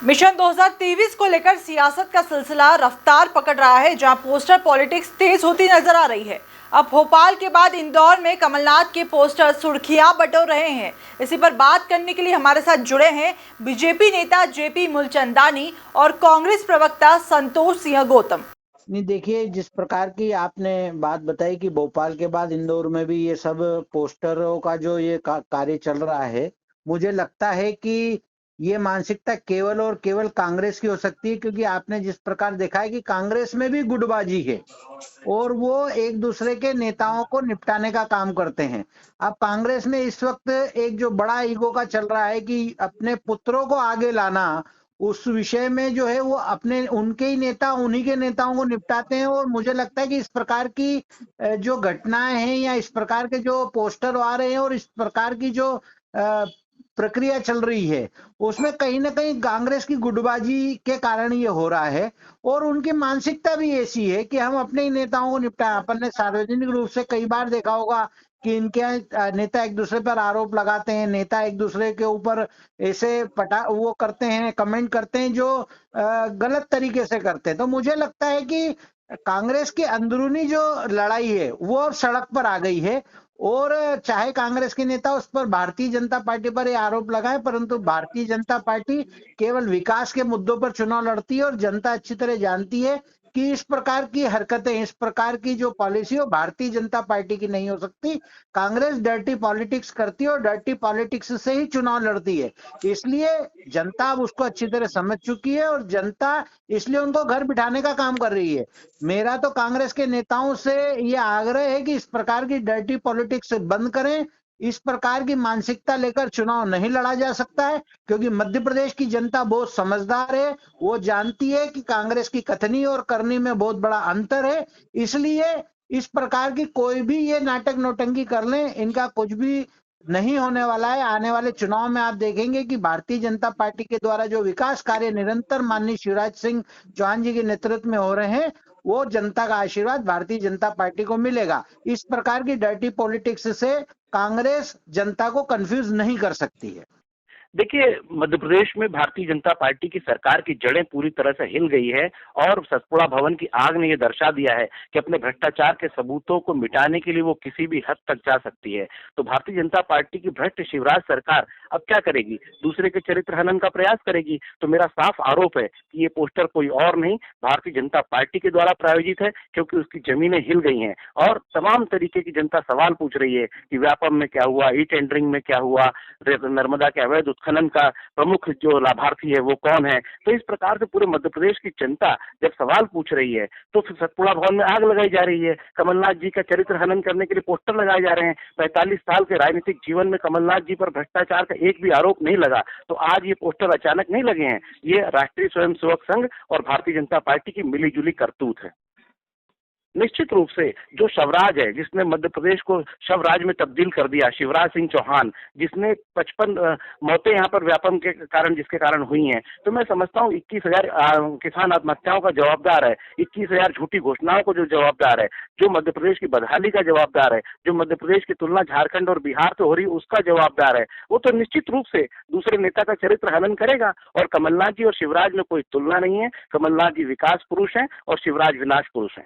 Mission 2023 को लेकर सियासत का सिलसिला रफ्तार पकड़ रहा है, जहां पोस्टर पॉलिटिक्स तेज होती नजर आ रही है। अब भोपाल के बाद इंदौर में कमलनाथ के पोस्टर सुर्खियां बटोर रहे हैं। इसी पर बात करने के लिए हमारे साथ जुड़े हैं बीजेपी नेता जेपी मूलचंदानी और कांग्रेस प्रवक्ता संतोष सिंह गौतम। नहीं, देखिए, जिस प्रकार की आपने बात बताई कि भोपाल के बाद इंदौर में भी ये सब पोस्टरों का जो ये कार्य चल रहा है, मुझे लगता है कि ये मानसिकता केवल और केवल कांग्रेस की हो सकती है, क्योंकि आपने जिस प्रकार देखा है कि कांग्रेस में भी गुटबाजी है और वो एक दूसरे के नेताओं को निपटाने का काम करते हैं। अब कांग्रेस में इस वक्त एक जो बड़ा ईगो का चल रहा है कि अपने पुत्रों को आगे लाना, उस विषय में जो है वो अपने उनके ही नेता उन्हीं के नेताओं को निपटाते हैं। और मुझे लगता है कि इस प्रकार की जो घटनाएं हैं या इस प्रकार के जो पोस्टर आ रहे हैं और इस प्रकार की जो प्रक्रिया चल रही है, उसमें कहीं ना कहीं कांग्रेस की गुटबाजी के कारण ये हो रहा है। और उनकी मानसिकता भी ऐसी है कि हम अपने ही नेताओं को निपटाएं। अपन ने सार्वजनिक रूप से कई बार देखा होगा कि इनके नेता एक दूसरे पर आरोप लगाते हैं, नेता एक दूसरे के ऊपर ऐसे वो करते हैं, कमेंट करते हैं जो गलत तरीके से करते हैं। तो मुझे लगता है कि कांग्रेस की अंदरूनी जो लड़ाई है वो अब सड़क पर आ गई है। और चाहे कांग्रेस के नेता उस पर भारतीय जनता पार्टी पर ये आरोप लगाए, परंतु भारतीय जनता पार्टी केवल विकास के मुद्दों पर चुनाव लड़ती है और जनता अच्छी तरह जानती है कि इस प्रकार की हरकतें, इस प्रकार की जो पॉलिसी हो भारतीय जनता पार्टी की नहीं हो सकती। कांग्रेस डर्टी पॉलिटिक्स करती है और डर्टी पॉलिटिक्स से ही चुनाव लड़ती है। इसलिए जनता अब उसको अच्छी तरह समझ चुकी है और जनता इसलिए उनको घर बिठाने का काम कर रही है। मेरा तो कांग्रेस के नेताओं से यह आग्रह है कि इस प्रकार की डर्टी पॉलिटिक्स बंद करें। इस प्रकार की मानसिकता लेकर चुनाव नहीं लड़ा जा सकता है, क्योंकि मध्य प्रदेश की जनता बहुत समझदार है। वो जानती है कि कांग्रेस की कथनी और करनी में बहुत बड़ा अंतर है। इसलिए इस प्रकार की कोई भी ये नाटक नौटंकी कर लें, इनका कुछ भी नहीं होने वाला है। आने वाले चुनाव में आप देखेंगे कि भारतीय जनता पार्टी के द्वारा जो विकास कार्य निरंतर माननीय शिवराज सिंह चौहान जी के नेतृत्व में हो रहे हैं, वो जनता का आशीर्वाद भारतीय जनता पार्टी को मिलेगा। इस प्रकार की डर्टी पॉलिटिक्स से कांग्रेस जनता को कंफ्यूज नहीं कर सकती है। देखिए, मध्य प्रदेश में भारतीय जनता पार्टी की सरकार की जड़ें पूरी तरह से हिल गई है और सतपुड़ा भवन की आग ने यह दर्शा दिया है कि अपने भ्रष्टाचार के सबूतों को मिटाने के लिए वो किसी भी हद तक जा सकती है। तो भारतीय जनता पार्टी की भ्रष्ट शिवराज सरकार अब क्या करेगी? दूसरे के चरित्र हनन का प्रयास करेगी। तो मेरा साफ आरोप है कि ये पोस्टर कोई और नहीं, भारतीय जनता पार्टी के द्वारा प्रायोजित है, क्योंकि उसकी जमीनें हिल गई हैं और तमाम तरीके की जनता सवाल पूछ रही है कि व्यापम में क्या हुआ, ई टेंडरिंग में क्या हुआ, नर्मदा के अवैध खनन का प्रमुख जो लाभार्थी है वो कौन है। तो इस प्रकार से पूरे मध्य प्रदेश की जनता जब सवाल पूछ रही है, तो फिर सतपुड़ा भवन में आग लगाई जा रही है। कमलनाथ जी का चरित्र हनन करने के लिए पोस्टर लगाए जा रहे हैं। 45 साल के राजनीतिक जीवन में कमलनाथ जी पर भ्रष्टाचार का एक भी आरोप नहीं लगा, तो आज ये पोस्टर अचानक नहीं लगे हैं। ये राष्ट्रीय स्वयंसेवक संघ और भारतीय जनता पार्टी की मिलीजुली करतूत है। निश्चित रूप से जो शवराज है, जिसने मध्य प्रदेश को शवराज में तब्दील कर दिया, शिवराज सिंह चौहान, जिसने 55 मौतें यहाँ पर व्यापम के कारण जिसके कारण हुई हैं, तो मैं समझता हूँ 21,000 किसान आत्महत्याओं का जवाबदार है, 21,000 झूठी घोषणाओं को जो जवाबदार है, जो मध्य प्रदेश की बदहाली का जवाबदार है, जो मध्य प्रदेश की तुलना झारखंड और बिहार से हो रही उसका जवाबदार है, वो तो निश्चित रूप से दूसरे नेता का चरित्र हनन करेगा। और कमलनाथ जी और शिवराज में कोई तुलना नहीं है। कमलनाथ जी विकास पुरुष हैं और शिवराज विनाश पुरुष हैं।